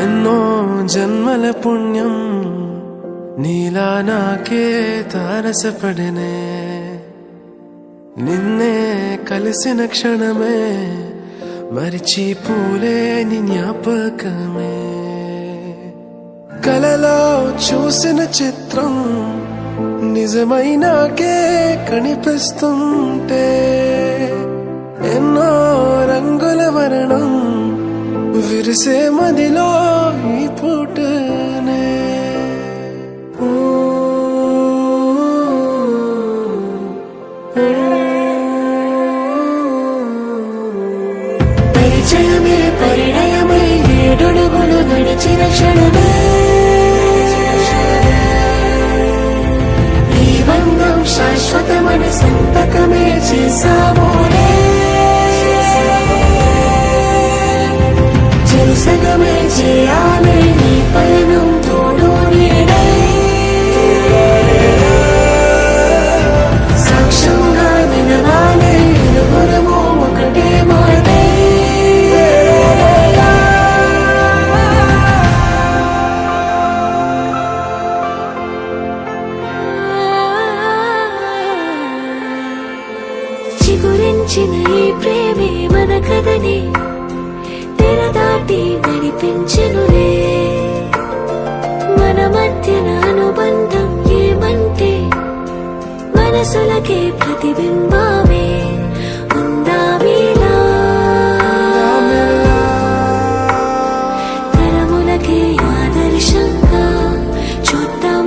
ఎన్నో జన్మల పుణ్యం నీలా నాకే తారసపడనే నిన్నే కలిసిన క్షణమే మరిచిపోలేని జ్ఞాపకమే కలలో చూసిన చిత్రం నిజమైనాకే కనిపిస్తుంటే ఎన్నో రంగుల వర్ణం విరిసే మదిలో ఈ పూటనే పరిచయమే పరిణయమై ఏడడుగులు నడిచిన క్షణమే ఈ బంధం శాశ్వతమని సంతకమే చేసామోనే చెరుసగమే చేయాలి ఈ పయనం తోడు నీడై సాక్ష్యంగా వినవాలి ఇరువురము ఒకటే మాటే చిగురించిన ఈ ప్రేమే మన కథని తెరదాటి నడిపించెనులే మన మధ్యన అనుబంధం ఏమంటే మనసులకే ప్రతిబింబమే ఉందామీలా తరములకే ఆదర్శంగా చూద్దాం